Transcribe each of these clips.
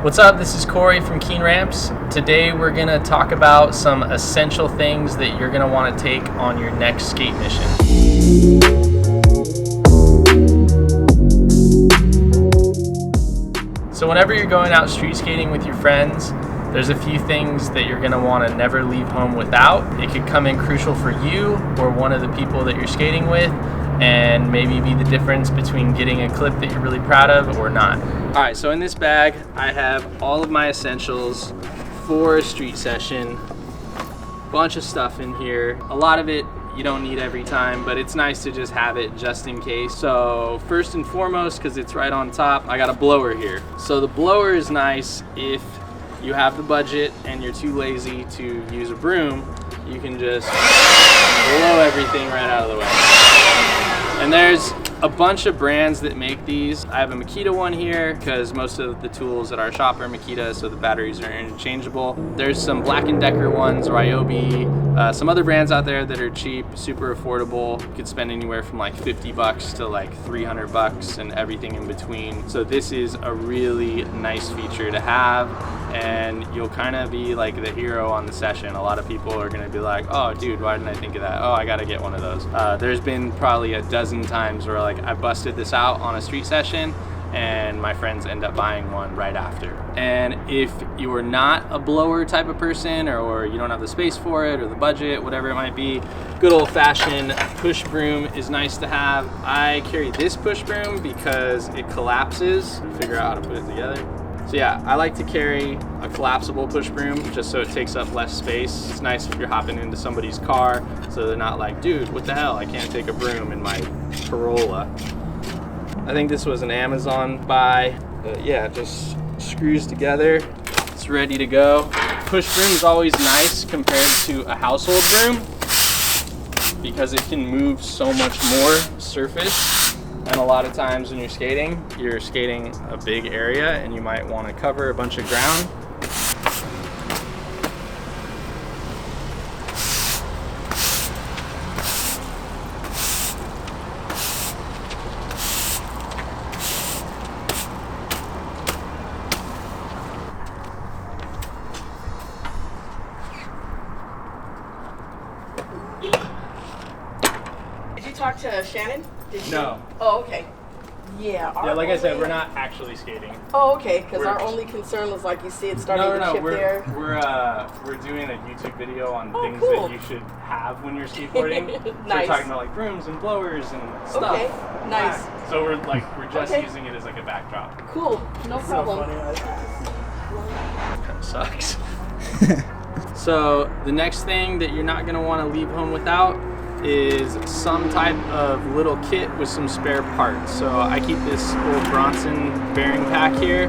What's up? This is Corey from Keen Ramps. Today we're going to talk about some essential things that you're going to want to take on your next skate mission. So whenever you're going out street skating with your friends, there's a few things that you're going to want to never leave home without. It could come in crucial for you or one of the people that you're skating with, and maybe be the difference between getting a clip that you're really proud of or not. All right, so in this bag, I have all of my essentials for a street session. Bunch of stuff in here. A lot of it you don't need every time, but it's nice to just have it just in case. So first and foremost, because it's right on top, I got a blower here. So the blower is nice if you have the budget and you're too lazy to use a broom. You can just blow everything right out of the way. And there's a bunch of brands that make these. I have a Makita one here because most of the tools at our shop are Makita, so the batteries are interchangeable. There's some Black & Decker ones, Ryobi, some other brands out there that are cheap, super affordable. You could spend anywhere from like 50 bucks to like 300 bucks and everything in between. So this is a really nice feature to have, and you'll kind of be like the hero on the session. A lot of people are gonna be like, oh dude, why didn't I think of that? Oh, I gotta get one of those. There's been probably a dozen times where like I busted this out on a street session and my friends end up buying one right after. And if you're not a blower type of person, or you don't have the space for it or the budget, whatever it might be, good old-fashioned push broom is nice to have. I carry this push broom because it collapses. Figure out how to put it together. So yeah, I like to carry a collapsible push broom just so it takes up less space. It's nice if you're hopping into somebody's car so they're not like, dude, what the hell? I can't take a broom in my Corolla. I think this was an Amazon buy. Yeah, it just screws together. It's ready to go. Push broom is always nice compared to a household broom because it can move so much more surface. And a lot of times when you're skating a big area and you might want to cover a bunch of ground. Did you talk to Shannon? No. Oh, okay. Yeah. Yeah, like I said, we're not actually skating. Oh, okay. Because our only concern was, like you see, it starting to chip there. We're doing a YouTube video on things cool. that you should have when you're skateboarding. Nice. So we're talking about like brooms and blowers and stuff. Okay. Nice. So we're just using it as like a backdrop. Cool. No problem. Kind of sucks. So the next thing that you're not gonna want to leave home without is some type of little kit with some spare parts. So I keep this old Bronson bearing pack here,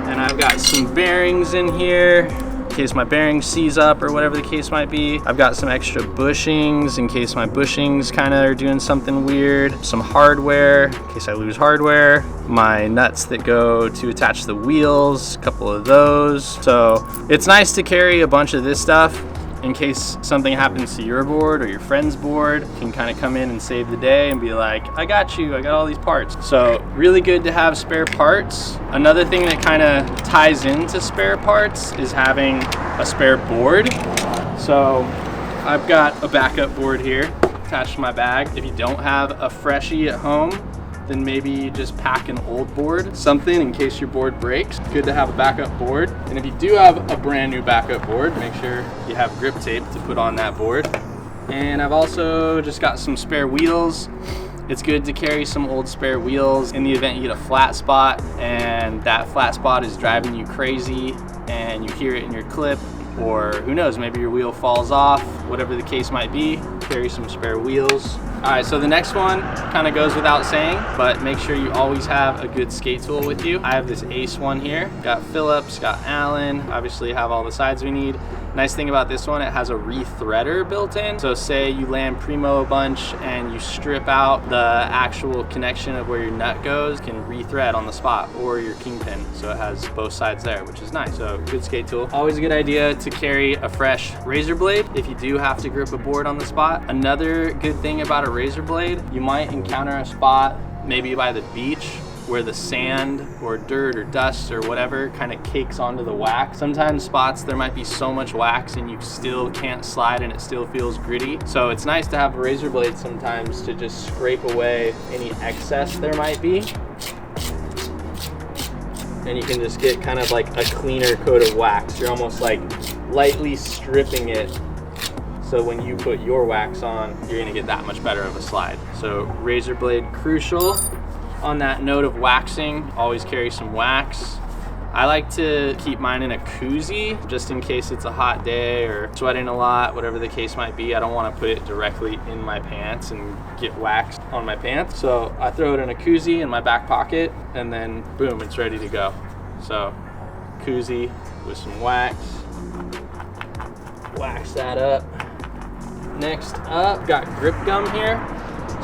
and I've got some bearings in here in case my bearing seize up or whatever the case might be. I've got some extra bushings in case my bushings kind of are doing something weird. Some hardware in case I lose hardware. My nuts that go to attach the wheels, a couple of those. So it's nice to carry a bunch of this stuff in case something happens to your board or your friend's board. You can kind of come in and save the day and be like, I got you, I got all these parts. So really good to have spare parts. Another thing that kind of ties into spare parts is having a spare board. So I've got a backup board here attached to my bag. If you don't have a freshie at home, then maybe you just pack an old board, something in case your board breaks. Good to have a backup board. And if you do have a brand new backup board, make sure you have grip tape to put on that board. And I've also just got some spare wheels. It's good to carry some old spare wheels in the event you get a flat spot and that flat spot is driving you crazy and you hear it in your clip, or who knows, maybe your wheel falls off, whatever the case might be, carry some spare wheels. All right, so the next one kind of goes without saying, but make sure you always have a good skate tool with you. I have this Ace one here. Got Phillips, got Allen, obviously have all the sides we need. Nice thing about this one, it has a rethreader built in. So say you land primo a bunch and you strip out the actual connection of where your nut goes, you can rethread on the spot, or your kingpin. So it has both sides there, which is nice. So good skate tool. Always a good idea to carry a fresh razor blade if you do have to grip a board on the spot. Another good thing about a razor blade, you might encounter a spot maybe by the beach where the sand or dirt or dust or whatever kind of cakes onto the wax. Sometimes spots there might be so much wax and you still can't slide and it still feels gritty. So it's nice to have a razor blade sometimes to just scrape away any excess there might be. And you can just get kind of like a cleaner coat of wax. You're almost like lightly stripping it, so when you put your wax on, you're gonna get that much better of a slide. So razor blade crucial. On that note of waxing, always carry some wax. I like to keep mine in a koozie just in case it's a hot day or sweating a lot, whatever the case might be. I don't want to put it directly in my pants and get wax on my pants. So I throw it in a koozie in my back pocket and then boom, it's ready to go. So koozie with some wax. Wax that up. Next up, got grip gum here.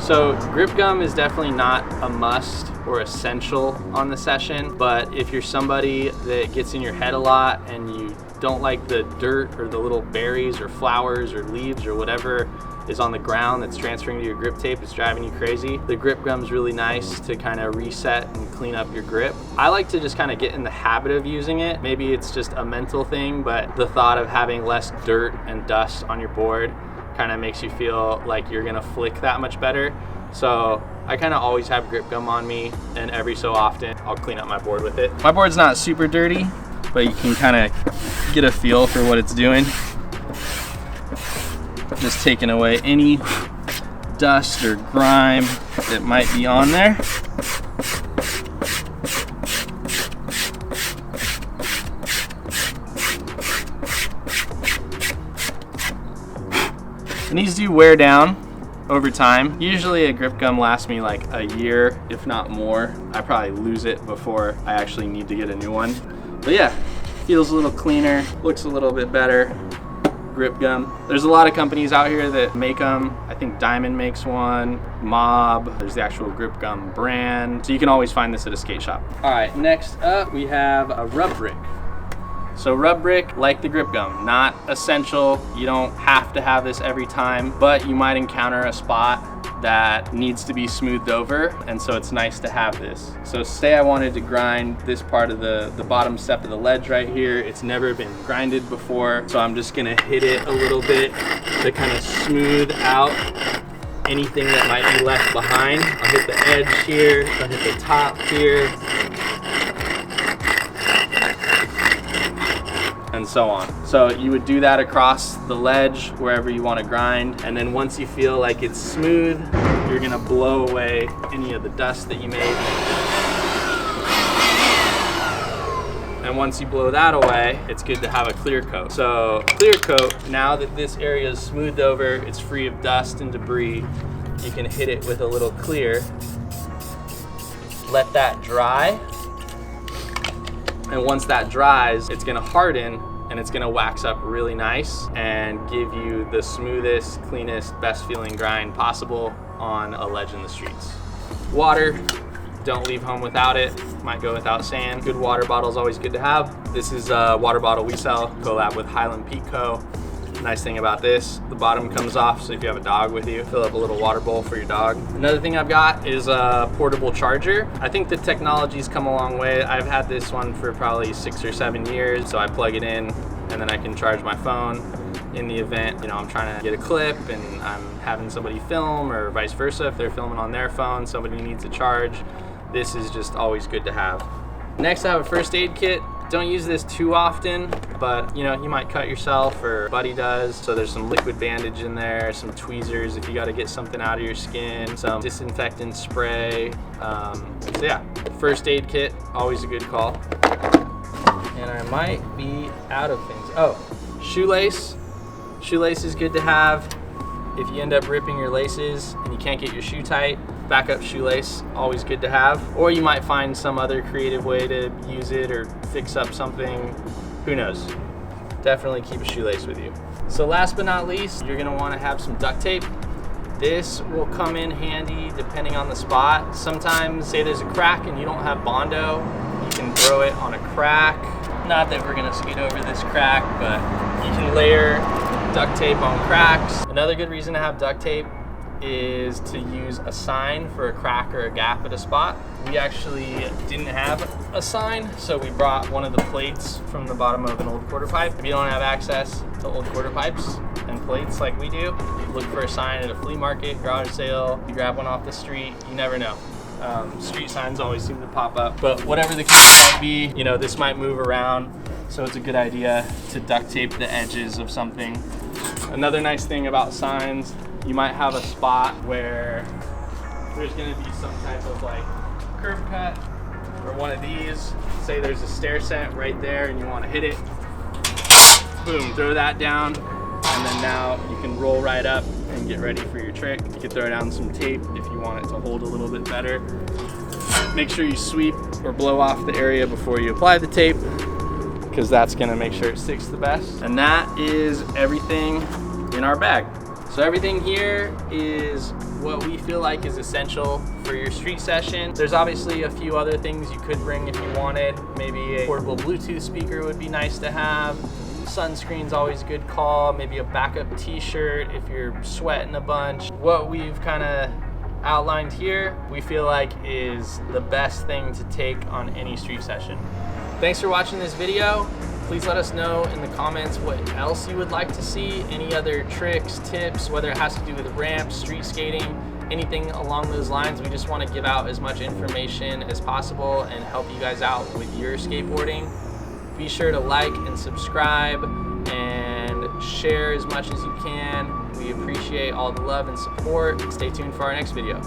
So grip gum is definitely not a must or essential on the session, but if you're somebody that gets in your head a lot and you don't like the dirt or the little berries or flowers or leaves or whatever is on the ground that's transferring to your grip tape, it's driving you crazy, the grip gum is really nice to kind of reset and clean up your grip. I like to just kind of get in the habit of using it. Maybe it's just a mental thing, but the thought of having less dirt and dust on your board kind of makes you feel like you're gonna flick that much better. So I kind of always have grip gum on me, and every so often I'll clean up my board with it. My board's not super dirty, but you can kind of get a feel for what it's doing. Just taking away any dust or grime that might be on there. And these do wear down over time. Usually a grip gum lasts me like a year, if not more. I probably lose it before I actually need to get a new one. But yeah, feels a little cleaner, looks a little bit better. Grip gum. There's a lot of companies out here that make them. I think Diamond makes one, Mob, there's the actual grip gum brand. So you can always find this at a skate shop. All right, next up we have a rub brick. So rub brick, like the grip gum, not essential. You don't have to have this every time, but you might encounter a spot that needs to be smoothed over, and so it's nice to have this. So say I wanted to grind this part of the bottom step of the ledge right here. It's never been grinded before, so I'm just gonna hit it a little bit to kind of smooth out anything that might be left behind. I'll hit the edge here, I'll hit the top here, and so on. So you would do that across the ledge wherever you want to grind, and then once you feel like it's smooth, you're gonna blow away any of the dust that you made. And once you blow that away, it's good to have a clear coat. So clear coat, now that this area is smoothed over, it's free of dust and debris, you can hit it with a little clear, let that dry. And once that dries, it's gonna harden and it's gonna wax up really nice and give you the smoothest, cleanest, best feeling grind possible on a ledge in the streets. Water, don't leave home without it. Might go without saying. Good water bottle is always good to have. This is a water bottle we sell, collab with Highland Peak Co. Nice thing about this, the bottom comes off, so if you have a dog with you, fill up a little water bowl for your dog. Another thing I've got is a portable charger. I think the technology's come a long way. I've had this one for probably 6 or 7 years, so I plug it in and then I can charge my phone in the event, I'm trying to get a clip and I'm having somebody film, or vice versa. If they're filming on their phone, somebody needs a charge. This is just always good to have. Next, I have a first aid kit. Don't use this too often, but you might cut yourself, or a buddy does. So there's some liquid bandage in there, some tweezers if you got to get something out of your skin, some disinfectant spray. So yeah, first aid kit, always a good call. And I might be out of things. Oh, shoelace. Shoelace is good to have. If you end up ripping your laces and you can't get your shoe tight, backup shoelace, always good to have. Or you might find some other creative way to use it or fix up something, who knows. Definitely keep a shoelace with you. So last but not least, you're gonna wanna have some duct tape. This will come in handy depending on the spot. Sometimes, say there's a crack and you don't have Bondo, you can throw it on a crack. Not that we're gonna scoot over this crack, but you can layer duct tape on cracks. Another good reason to have duct tape is to use a sign for a crack or a gap at a spot. We actually didn't have a sign, so we brought one of the plates from the bottom of an old quarter pipe. If you don't have access to old quarter pipes and plates like we do, look for a sign at a flea market, garage sale, you grab one off the street, you never know. Street signs always seem to pop up, but whatever the case might be, you know, this might move around, so it's a good idea to duct tape the edges of something. Another nice thing about signs, you might have a spot where there's going to be some type of like curb cut or one of these. Say there's a stair set right there and you want to hit it. Boom, throw that down, and then now you can roll right up and get ready for your trick. You can throw down some tape if you want it to hold a little bit better. Make sure you sweep or blow off the area before you apply the tape, because that's going to make sure it sticks the best. And that is everything in our bag. So everything here is what we feel like is essential for your street session. There's obviously a few other things you could bring if you wanted. Maybe a portable Bluetooth speaker would be nice to have. Sunscreen's always a good call. Maybe a backup t-shirt if you're sweating a bunch. What we've kind of outlined here, we feel like is the best thing to take on any street session. Thanks for watching this video. Please let us know in the comments what else you would like to see, any other tricks, tips, whether it has to do with ramps, street skating, anything along those lines. We just want to give out as much information as possible and help you guys out with your skateboarding. Be sure to like and subscribe and share as much as you can. We appreciate all the love and support. Stay tuned for our next video.